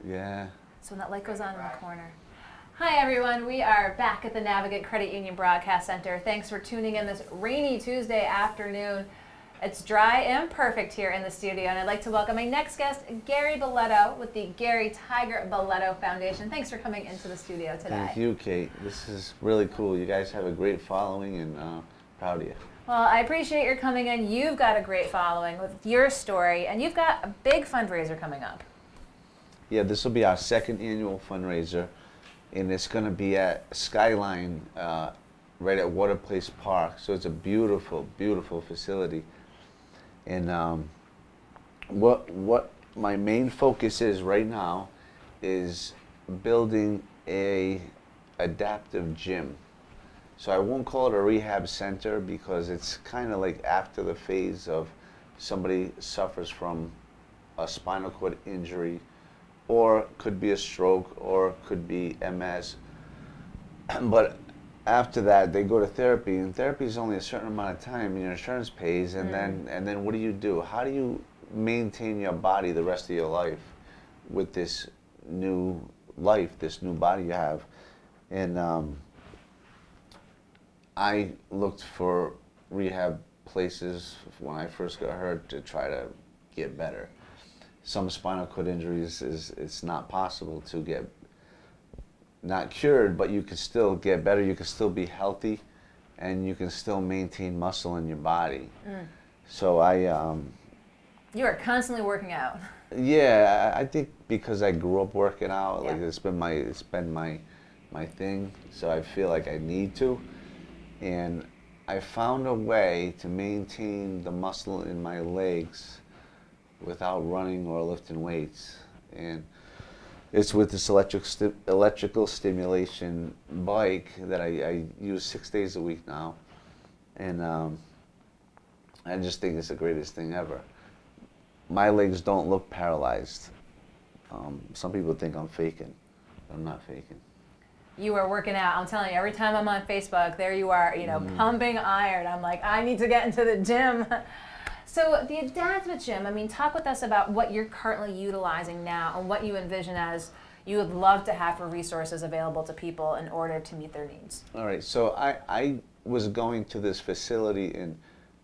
Yeah. So when that light goes on in the corner. Hi everyone, we are back at the Navigate Credit Union Broadcast Center. Thanks for tuning in this rainy Tuesday afternoon. It's dry and perfect here in the studio, and I'd like to welcome my next guest, Gary Belletto with the Gary Tiger Belletto Foundation. Thanks for coming into the studio today. Thank you, Kate. This is really cool. You guys have a great following, and proud of you. Well, I appreciate your coming in. You've got a great following with your story, and you've got a big fundraiser coming up. Yeah, this will be our second annual fundraiser, and it's going to be at Skyline, right at Water Place Park. So it's a beautiful, beautiful facility. And what my main focus is right now is building a adaptive gym. So I won't call it a rehab center because it's kind of like after the phase of somebody suffers from a spinal cord injury, or could be a stroke, or could be MS. But after that, they go to therapy, and therapy is only a certain amount of time, and your insurance pays, and then what do? How do you maintain your body the rest of your life with this new life, this new body you have? And I looked for rehab places when I first got hurt to try to get better. Some spinal cord injuries, it's not possible to get, not cured, but you can still get better, you can still be healthy, and you can still maintain muscle in your body. So You are constantly working out. Yeah, I think because I grew up working out, like it's been my thing, so I feel like I need to. And I found a way to maintain the muscle in my legs without running or lifting weights. And it's with this electrical stimulation bike that I use 6 days a week now. And I just think it's the greatest thing ever. My legs don't look paralyzed. Some people think I'm faking, but I'm not faking. You are working out. I'm telling you, every time I'm on Facebook, there you are, you know, pumping iron. I'm like, I need to get into the gym. So the adaptive gym, I mean, talk with us about what you're currently utilizing now and what you envision as you would love to have for resources available to people in order to meet their needs. All right, so I was going to this facility in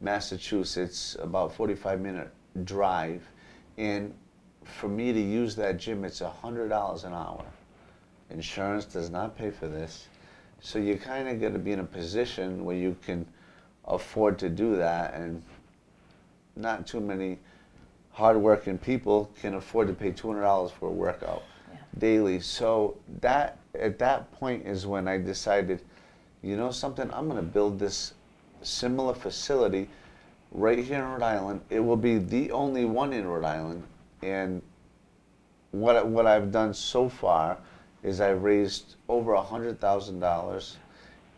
Massachusetts, about 45-minute drive, and for me to use that gym, it's $100 an hour. Insurance does not pay for this, so you kind of got to be in a position where you can afford to do that, and not too many hard-working people can afford to pay $200 for a workout daily. So that at that point is when I decided, you know something, I'm going to build this similar facility right here in Rhode Island. It will be the only one in Rhode Island, and what I've done so far is I've raised over $100,000,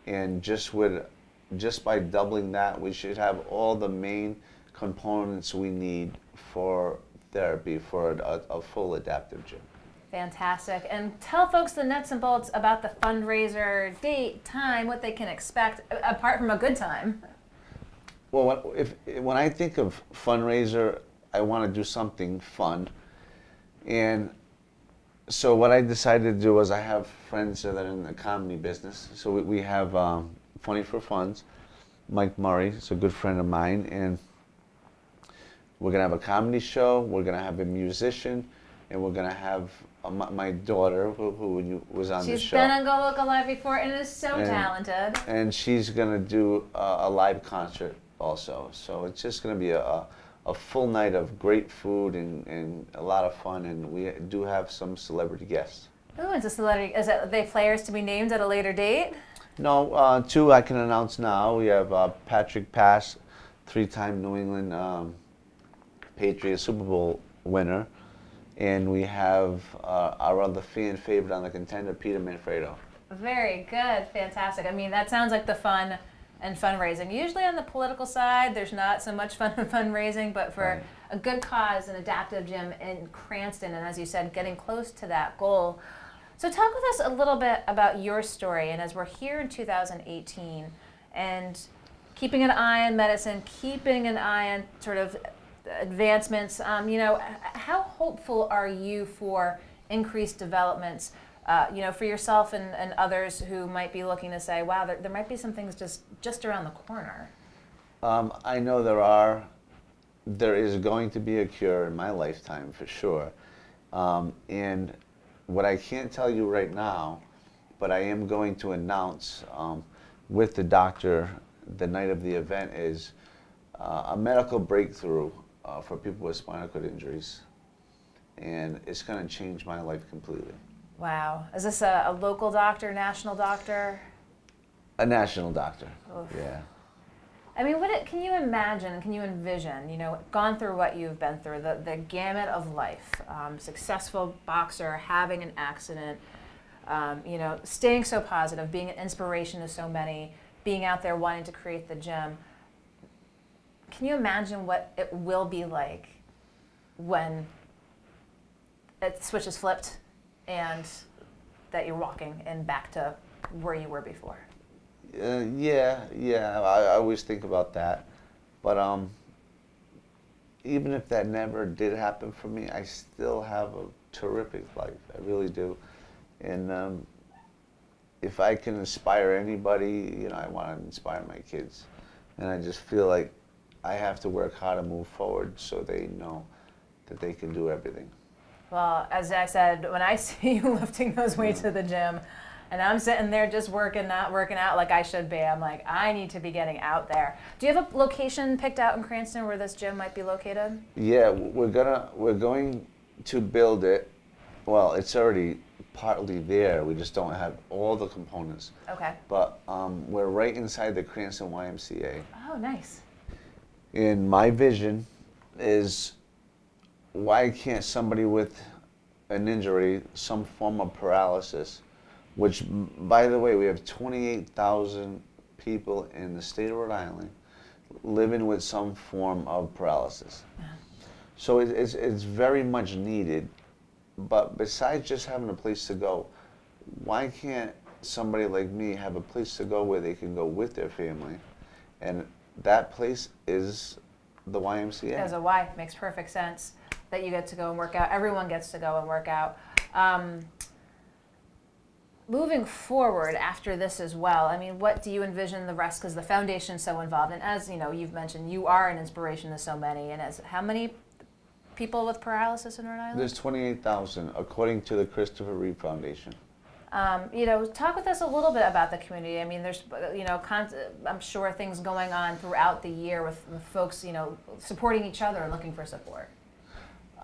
and just by doubling that, we should have all the main components we need for therapy for a full adaptive gym. Fantastic. And tell folks the nuts and bolts about the fundraiser, date, time, what they can expect, apart from a good time. Well, when I think of fundraiser, I want to do something fun. And so what I decided to do was, I have friends that are in the comedy business. So we have Funny for Funds. Mike Murray is a good friend of mine, and we're going to have a comedy show, we're going to have a musician, and we're going to have my daughter, who was on the show. She's been on GoLocal Live before and is so talented. And she's going to do a live concert also. So it's just going to be a full night of great food and a lot of fun, and we do have some celebrity guests. Oh, it's a celebrity. Is it they players to be named at a later date? No, two I can announce now. We have Patrick Pass, three-time New England Patriots Super Bowl winner, and we have our other fan favorite on the contender, Peter Manfredo. Very good, fantastic. I mean, that sounds like the fun and fundraising. Usually on the political side, there's not so much fun and fundraising, but for a good cause, an adaptive gym in Cranston, and as you said, getting close to that goal. So talk with us a little bit about your story, and as we're here in 2018, and keeping an eye on medicine, keeping an eye on sort of advancements, you know, how hopeful are you for increased developments, you know, for yourself and others who might be looking to say, wow, there might be some things just around the corner? I know there is going to be a cure in my lifetime for sure. And what I can't tell you right now, but I am going to announce with the doctor the night of the event, is a medical breakthrough for people with spinal cord injuries. And it's going to change my life completely. Wow. Is this a local doctor, national doctor? A national doctor. Oof. Yeah. I mean, can you imagine, can you envision, you know, gone through what you've been through, the gamut of life, successful boxer, having an accident, you know, staying so positive, being an inspiration to so many, being out there wanting to create the gym. Can you imagine what it will be like when the switch is flipped and that you're walking and back to where you were before? Yeah, I always think about that. But even if that never did happen for me, I still have a terrific life. I really do. And if I can inspire anybody, you know, I want to inspire my kids. And I just feel like I have to work hard to move forward so they know that they can do everything. Well, as I said, when I see you lifting those weights at the gym, and I'm sitting there just not working out like I should be, I'm like, I need to be getting out there. Do you have a location picked out in Cranston where this gym might be located? Yeah, we're going to build it. Well, it's already partly there. We just don't have all the components. Okay. But we're right inside the Cranston YMCA. Oh, nice. And my vision is, why can't somebody with an injury, some form of paralysis, which, by the way, we have 28,000 people in the state of Rhode Island living with some form of paralysis. Yeah. So it's very much needed. But besides just having a place to go, why can't somebody like me have a place to go where they can go with their family? And that place is the YMCA. As a wife, makes perfect sense that you get to go and work out. Everyone gets to go and work out. Moving forward after this as well, I mean, what do you envision the rest, because the foundation's so involved, and as you know, you've mentioned, you are an inspiration to so many, and as how many people with paralysis in Rhode Island? There's 28,000, according to the Christopher Reeve Foundation. You know, talk with us a little bit about the community. I mean, there's, you know, I'm sure things going on throughout the year with folks, you know, supporting each other and looking for support.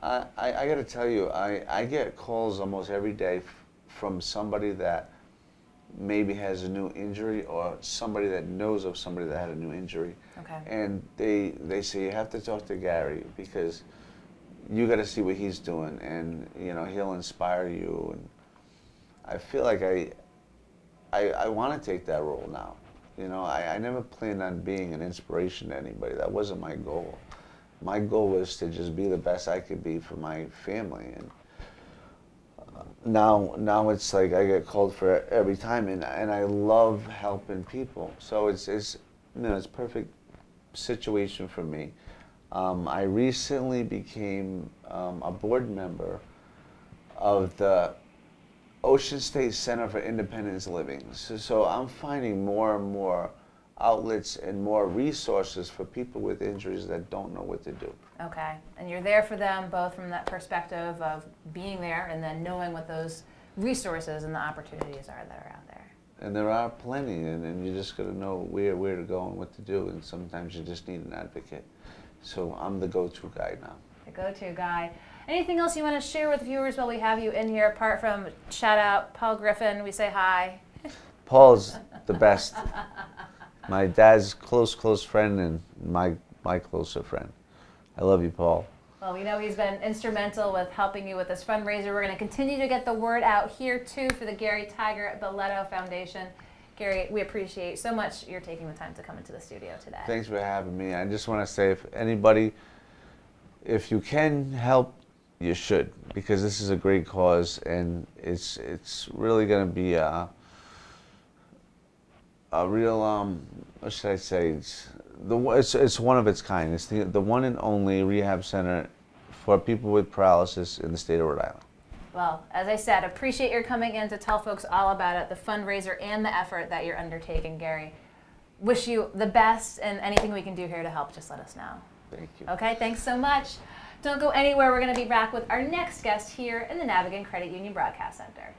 I got to tell you, I get calls almost every day from somebody that maybe has a new injury, or somebody that knows of somebody that had a new injury. Okay. And they say, you have to talk to Gary because you got to see what he's doing, and you know, he'll inspire you. And I feel like I want to take that role now. You know, I never planned on being an inspiration to anybody. That wasn't my goal. My goal was to just be the best I could be for my family. And now it's like I get called for it every time, and I love helping people. So it's you know, it's a perfect situation for me. I recently became a board member of the Ocean State Center for Independence Living. So I'm finding more and more outlets and more resources for people with injuries that don't know what to do. Okay, and you're there for them both from that perspective of being there and then knowing what those resources and the opportunities are that are out there. And there are plenty, and you just got to know where to go and what to do, and sometimes you just need an advocate. So I'm the go-to guy now. The go-to guy. Anything else you want to share with viewers while we have you in here, apart from shout out Paul Griffin, we say hi? Paul's the best. My dad's close friend and my closer friend. I love you, Paul. Well, we know he's been instrumental with helping you with this fundraiser. We're going to continue to get the word out here, too, for the Gary Tiger Belletto Foundation. Gary, we appreciate so much you're taking the time to come into the studio today. Thanks for having me. I just want to say, if anybody, if you can help, you should, because this is a great cause, and it's really going to be a real, what should I say, it's one of its kind. It's the one and only rehab center for people with paralysis in the state of Rhode Island. Well, as I said, appreciate your coming in to tell folks all about it, the fundraiser and the effort that you're undertaking, Gary. Wish you the best, and anything we can do here to help, just let us know. Thank you. Okay, thanks so much. Don't go anywhere. We're going to be back with our next guest here in the Navigant Credit Union Broadcast Center.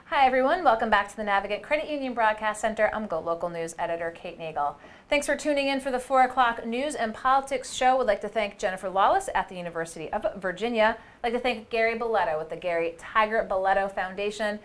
Hi everyone, welcome back to the Navigant Credit Union Broadcast Center. I'm GoLocal News Editor Kate Nagel. Thanks for tuning in for the 4 o'clock News and Politics Show. We'd like to thank Jennifer Lawless at the University of Virginia. I'd like to thank Gary Boletto with the Gary Tiger Boletto Foundation.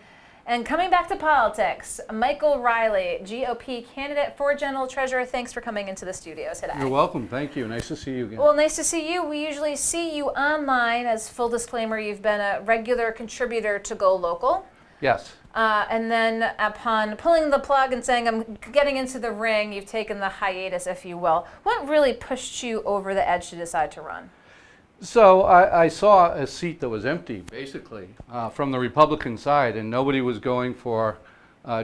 And coming back to politics, Michael Riley, GOP candidate for General Treasurer. Thanks for coming into the studio today. You're welcome. Thank you. Nice to see you again. Well, nice to see you. We usually see you online. As full disclaimer, you've been a regular contributor to GoLocal. Yes. And then upon pulling the plug and saying, I'm getting into the ring, you've taken the hiatus, if you will. What really pushed you over the edge to decide to run? So I saw a seat that was empty, basically, from the Republican side, and nobody was going for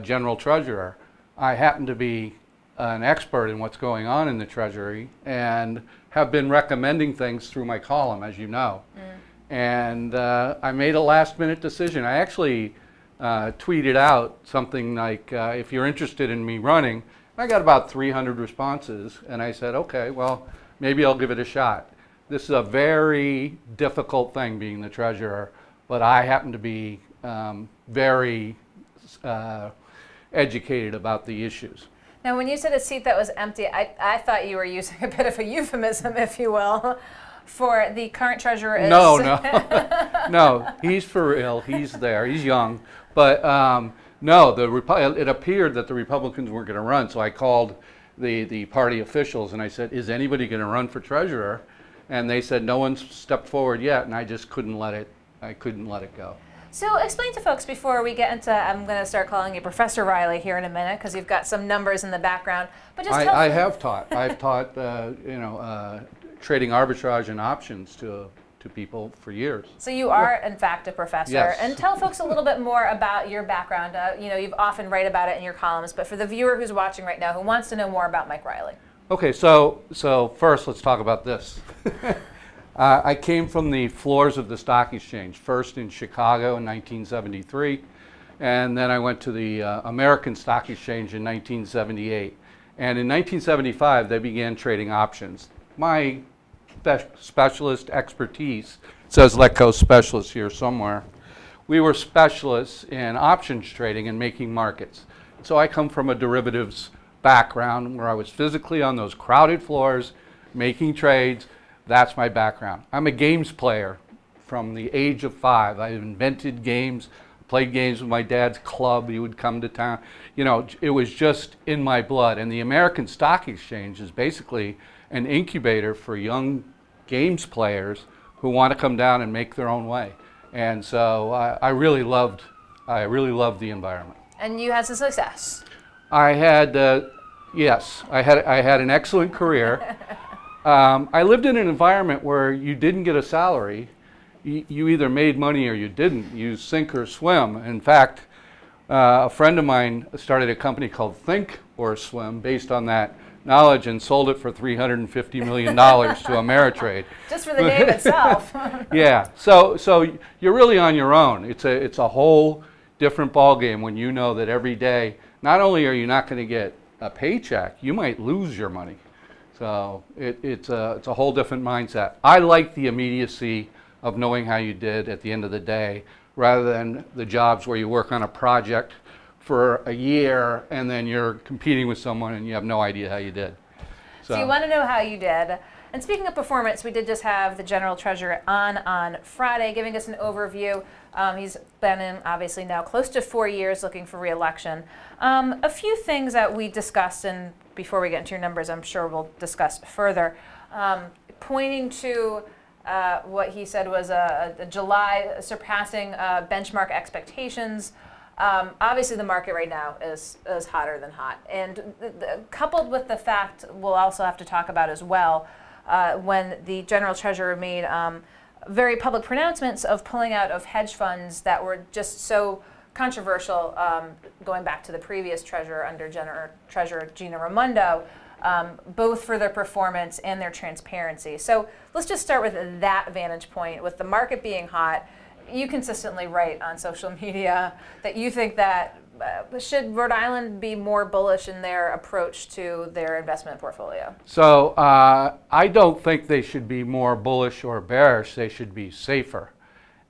General Treasurer. I happen to be an expert in what's going on in the Treasury and have been recommending things through my column, as you know. And I made a last-minute decision. I actually tweeted out something like, if you're interested in me running, I got about 300 responses, and I said, okay, well, maybe I'll give it a shot. This is a very difficult thing, being the treasurer, but I happen to be very educated about the issues. Now, when you said a seat that was empty, I thought you were using a bit of a euphemism, if you will, for the current treasurer is... No, no, he's for real. He's there. He's young. But no, it appeared that the Republicans weren't going to run, so I called the party officials and I said, is anybody going to run for treasurer? And they said, no one's stepped forward yet, and I just couldn't let it go. So explain to folks before we get into, I'm going to start calling you Professor Riley here in a minute because you've got some numbers in the background. But just tell I have taught. I've taught, trading arbitrage and options to people for years. So you are, in fact, a professor. Yes. And tell folks a little bit more about your background. You've often write about it in your columns, but for the viewer who's watching right now who wants to know more about Mike Riley. Okay, so first let's talk about this. I came from the floors of the stock exchange, first in Chicago in 1973, and then I went to the American Stock Exchange in 1978. And in 1975, they began trading options. My specialist expertise says Letco specialist here somewhere. We were specialists in options trading and making markets. So I come from a derivatives background where I was physically on those crowded floors making trades. That's my background. I'm a games player from the age of 5. I invented games, played games with my dad's club. He would come to town. It was just in my blood. And the American Stock Exchange is basically an incubator for young games players who want to come down and make their own way. And so I really loved the environment. And you had some success. I had, yes, I had an excellent career. I lived in an environment where you didn't get a salary. You either made money or you didn't. You sink or swim. In fact, a friend of mine started a company called Think or Swim based on that knowledge and sold it for $350 million to Ameritrade. Just for the name itself. Yeah, so you're really on your own. It's a whole different ballgame when you know that every day, not only are you not going to get a paycheck, you might lose your money. So it's a whole different mindset. I like the immediacy of knowing how you did at the end of the day, rather than the jobs where you work on a project for a year and then you're competing with someone and you have no idea how you did. So you want to know how you did. And speaking of performance, we did just have the General Treasurer on Friday giving us an overview. He's been in, obviously, now close to 4 years looking for re-election. A few things that we discussed, and before we get into your numbers, I'm sure we'll discuss further, pointing to what he said was a July surpassing benchmark expectations. Obviously, the market right now is hotter than hot. And coupled with the fact we'll also have to talk about as well, when the General Treasurer made very public pronouncements of pulling out of hedge funds that were just so controversial, going back to the previous treasurer under Treasurer Gina Raimondo, both for their performance and their transparency. So let's just start with that vantage point. With the market being hot, you consistently write on social media that you think that should Rhode Island be more bullish in their approach to their investment portfolio? So I don't think they should be more bullish or bearish. They should be safer.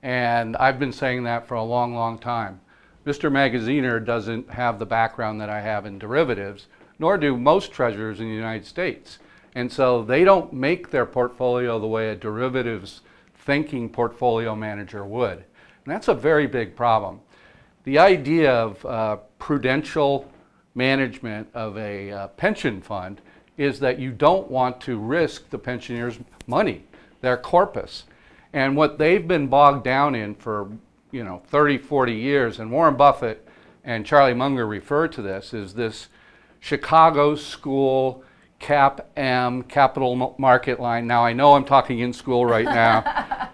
And I've been saying that for a long, long time. Mr. Magaziner doesn't have the background that I have in derivatives, nor do most treasurers in the United States. And so they don't make their portfolio the way a derivatives thinking portfolio manager would. And that's a very big problem. The idea of prudential management of a pension fund is that you don't want to risk the pensioners' money, their corpus. And what they've been bogged down in for 30, 40 years, and Warren Buffett and Charlie Munger refer to this, is this Chicago school CAP-M, capital market line. Now I know I'm talking in school right now,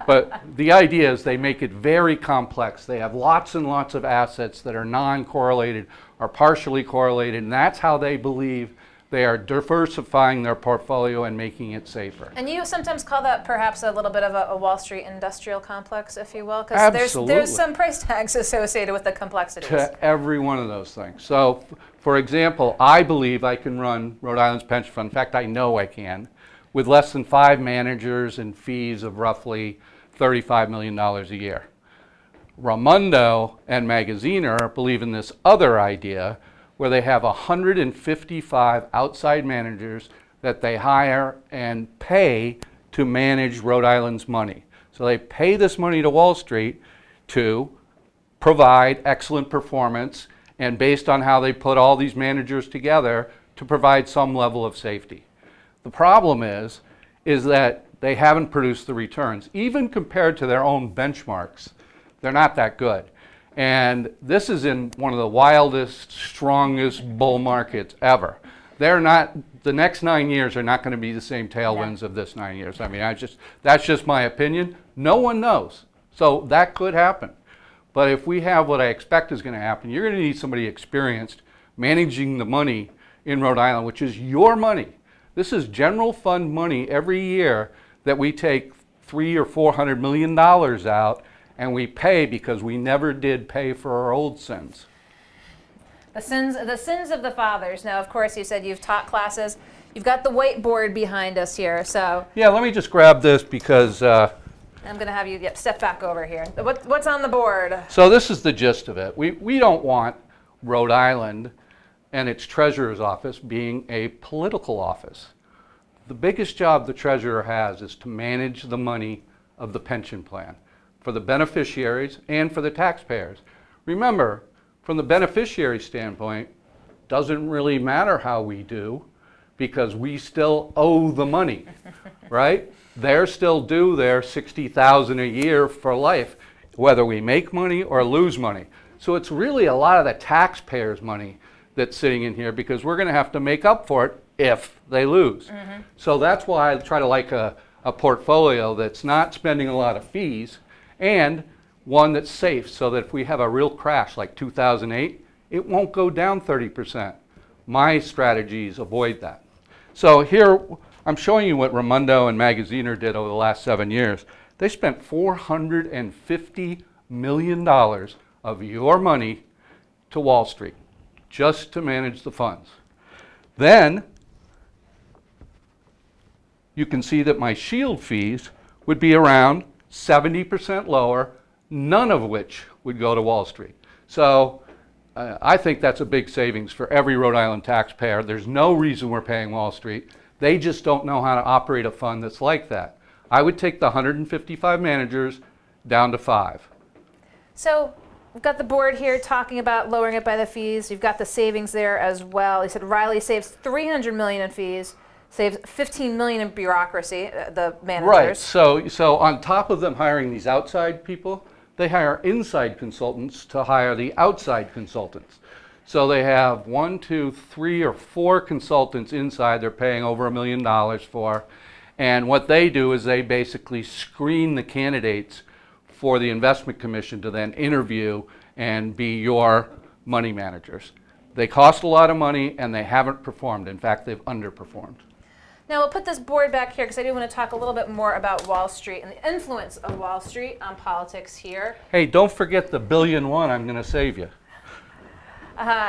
but the idea is they make it very complex. They have lots and lots of assets that are non-correlated or partially correlated, and that's how they believe they are diversifying their portfolio and making it safer. And you sometimes call that perhaps a little bit of a Wall Street industrial complex, if you will, because there's some price tags associated with the complexities. To every one of those things. So, for example, I believe I can run Rhode Island's pension fund. In fact, I know I can, with less than 5 managers and fees of roughly $35 million a year. Raimondo and Magaziner believe in this other idea, where they have 155 outside managers that they hire and pay to manage Rhode Island's money. So they pay this money to Wall Street to provide excellent performance, and based on how they put all these managers together, to provide some level of safety. The problem is that they haven't produced the returns. Even compared to their own benchmarks, they're not that good. And this is in one of the wildest, strongest bull markets ever. They're not, the next 9 years are not going to be the same tailwinds of this 9 years. I mean, that's just my opinion. No one knows. So that could happen. But if we have what I expect is going to happen, you're going to need somebody experienced managing the money in Rhode Island, which is your money. This is general fund money every year that we take $300 or $400 million out, and we pay because we never did pay for our old sins. The sins of the fathers. Now, of course, you said you've taught classes. You've got the whiteboard behind us here, so. Yeah, let me just grab this because I'm going to have you step back over here. What's on the board? So this is the gist of it. We don't want Rhode Island and its treasurer's office being a political office. The biggest job the treasurer has is to manage the money of the pension plan for the beneficiaries and for the taxpayers. Remember, from the beneficiary standpoint, doesn't really matter how we do because we still owe the money, right? They're still due their $60,000 a year for life, whether we make money or lose money. So it's really a lot of the taxpayers' money that's sitting in here because we're going to have to make up for it if they lose. Mm-hmm. So that's why I try to like a portfolio that's not spending a lot of fees and one that's safe so that if we have a real crash like 2008, it won't go down 30%. My strategies avoid that. So here I'm showing you what Raimondo and Magaziner did over the last 7 years. They spent $450 million of your money to Wall Street just to manage the funds. Then you can see that my shield fees would be around 70% lower, none of which would go to Wall Street. So I think that's a big savings for every Rhode Island taxpayer. There's no reason we're paying Wall Street. They just don't know how to operate a fund that's like that. I would take the 155 managers down to 5. So we've got the board here talking about lowering it by the fees. You've got the savings there as well. He said Riley saves $300 million in fees, saves $15 million in bureaucracy, the managers. Right, so on top of them hiring these outside people, they hire inside consultants to hire the outside consultants. So they have 1, 2, 3, or 4 consultants inside they're paying over $1 million for. And what they do is they basically screen the candidates for the investment commission to then interview and be your money managers. They cost a lot of money and they haven't performed. In fact, they've underperformed. Now we'll put this board back here because I do want to talk a little bit more about Wall Street and the influence of Wall Street on politics here. Hey, don't forget the $1.1 billion I'm going to save you.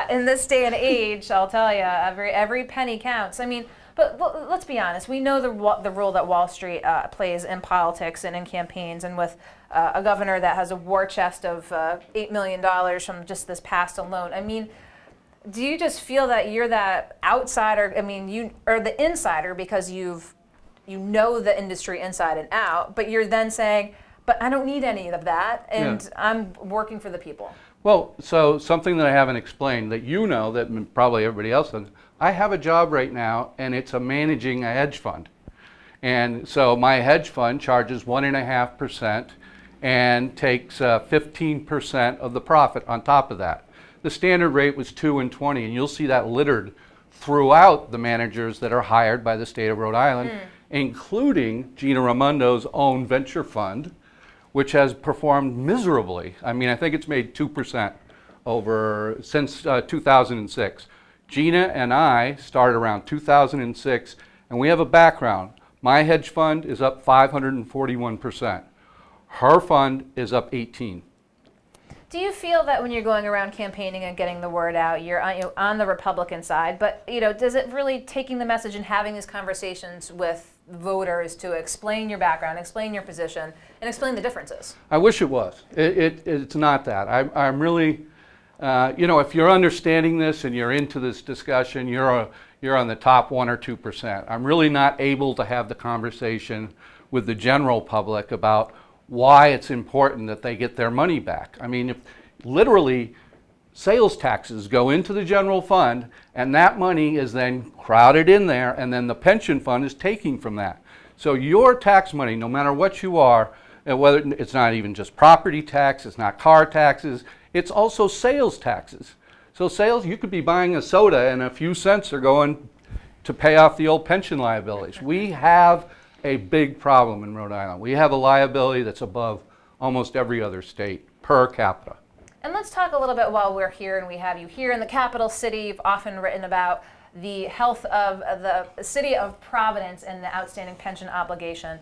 In this day and age, I'll tell you, every penny counts. I mean, But let's be honest. We know the role that Wall Street plays in politics and in campaigns, and with a governor that has a war chest of $8 million from just this past alone. I mean, do you just feel that you're that outsider? I mean, you are the insider because you know the industry inside and out, but you're then saying, but I don't need any of that, and yeah, I'm working for the people. Well, so something that I haven't explained that you know that probably everybody else does. I have a job right now, and it's managing a hedge fund. And so my hedge fund charges 1.5% and takes 15% of the profit on top of that. The standard rate was 2 and 20, and you'll see that littered throughout the managers that are hired by the state of Rhode Island, including Gina Raimondo's own venture fund, which has performed miserably. I mean, I think it's made 2% since 2006. Gina and I started around 2006, and we have a background. My hedge fund is up 541%. Her fund is up 18%. Do you feel that when you're going around campaigning and getting the word out, you're on the Republican side, but does it really taking the message and having these conversations with voters to explain your background, explain your position, and explain the differences? I wish it was. It's not that. I'm really, if you're understanding this and you're into this discussion, you're on the top 1 or 2%. I'm really not able to have the conversation with the general public about why it's important that they get their money back. I mean, if literally sales taxes go into the general fund and that money is then crowded in there, and then the pension fund is taking from that. So your tax money, no matter what you are, and whether it's not even just property tax, it's not car taxes, it's also sales taxes. So sales, you could be buying a soda and a few cents are going to pay off the old pension liabilities. We have a big problem in Rhode Island. We have a liability that's above almost every other state per capita. And let's talk a little bit while we're here and we have you here in the capital city. You've often written about the health of the city of Providence and the outstanding pension obligation.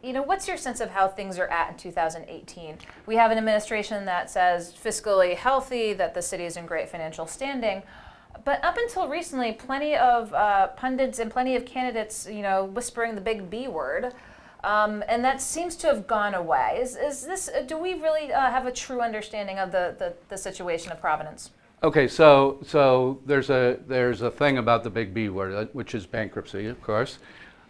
What's your sense of how things are at in 2018? We have an administration that says fiscally healthy, that the city is in great financial standing. But up until recently, plenty of pundits and plenty of candidates, whispering the big B word, and that seems to have gone away. Do we really have a true understanding of the situation of Providence? Okay, so there's a thing about the big B word, which is bankruptcy, of course.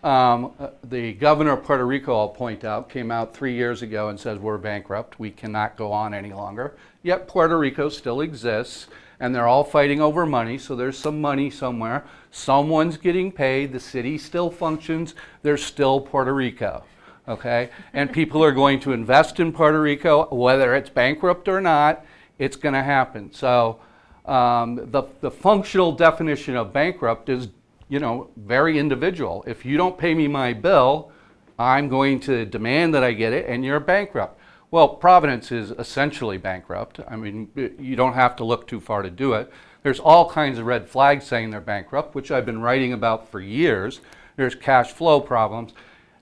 The governor of Puerto Rico, I'll point out, came out 3 years ago and says we're bankrupt. We cannot go on any longer. Yet Puerto Rico still exists. And they're all fighting over money, so there's some money somewhere. Someone's getting paid, the city still functions, there's still Puerto Rico, okay? And people are going to invest in Puerto Rico, whether it's bankrupt or not, it's gonna happen. So the functional definition of bankrupt is, very individual. If you don't pay me my bill, I'm going to demand that I get it, and you're bankrupt. Well, Providence is essentially bankrupt. I mean, you don't have to look too far to do it. There's all kinds of red flags saying they're bankrupt, which I've been writing about for years. There's cash flow problems.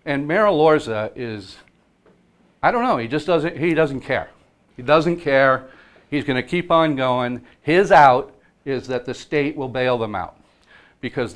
And Mayor Lorza is, I don't know, he doesn't care. He doesn't care. He's going to keep on going. His out is that the state will bail them out. Because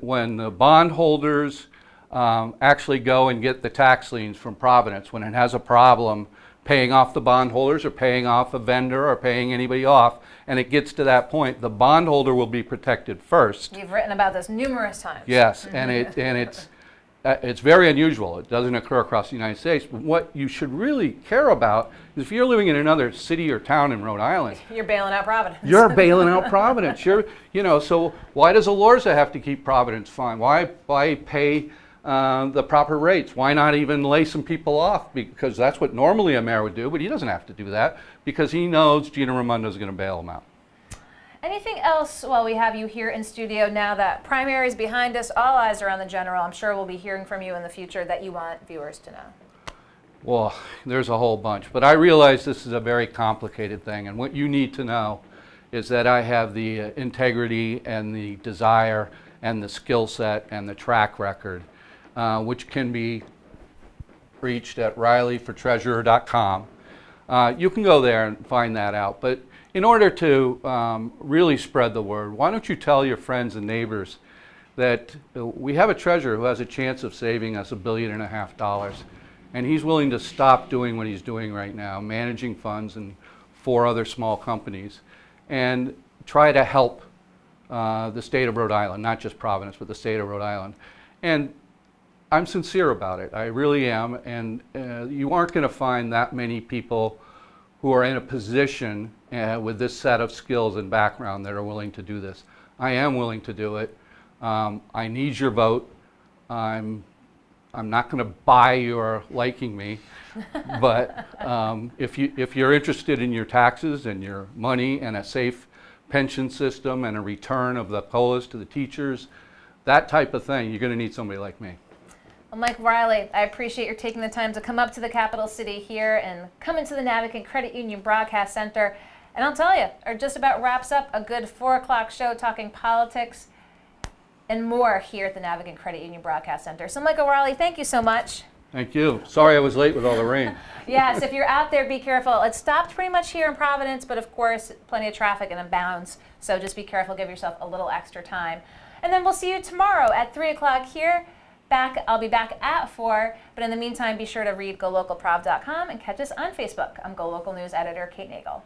when the bondholders actually go and get the tax liens from Providence, when it has a problem paying off the bondholders or paying off a vendor or paying anybody off, and it gets to that point, the bondholder will be protected first. You've written about this numerous times. Yes, and it's very unusual. It doesn't occur across the United States. But what you should really care about is if you're living in another city or town in Rhode Island, you're bailing out Providence. You're bailing out Providence. So why does Alorza have to keep Providence fine? Why pay the proper rates? Why not even lay some people off? Because that's what normally a mayor would do, but he doesn't have to do that because he knows Gina Raimondo is going to bail him out. Anything else while we have you here in studio now that primary is behind us, all eyes are on the general. I'm sure we'll be hearing from you in the future that you want viewers to know. Well, there's a whole bunch, but I realize this is a very complicated thing, and what you need to know is that I have the integrity and the desire and the skill set and the track record, which can be reached at rileyfortreasurer.com. You can go there and find that out, but in order to really spread the word, why don't you tell your friends and neighbors that we have a treasurer who has a chance of saving us $1.5 billion, and he's willing to stop doing what he's doing right now, managing funds and 4 other small companies, and try to help the state of Rhode Island, not just Providence, but the state of Rhode Island. And I'm sincere about it, I really am, and you aren't going to find that many people who are in a position with this set of skills and background that are willing to do this. I am willing to do it. I need your vote. I'm not going to buy your liking me, but if you're interested in your taxes and your money and a safe pension system and a return of the COLAs to the teachers, that type of thing, you're going to need somebody like me. Well, Mike Riley, I appreciate your taking the time to come up to the capital city here and come into the Navigant Credit Union Broadcast Center. And I'll tell you, it just about wraps up a good 4 o'clock show talking politics and more here at the Navigant Credit Union Broadcast Center. So Mike O'Reilly, thank you so much. Thank you. Sorry I was late with all the rain. Yes, if you're out there, be careful. It stopped pretty much here in Providence, but of course, plenty of traffic and inbounds. So just be careful, give yourself a little extra time. And then we'll see you tomorrow at 3 o'clock here. I'll be back at 4, but in the meantime, be sure to read GoLocalProv.com and catch us on Facebook. I'm GoLocal News Editor Kate Nagel.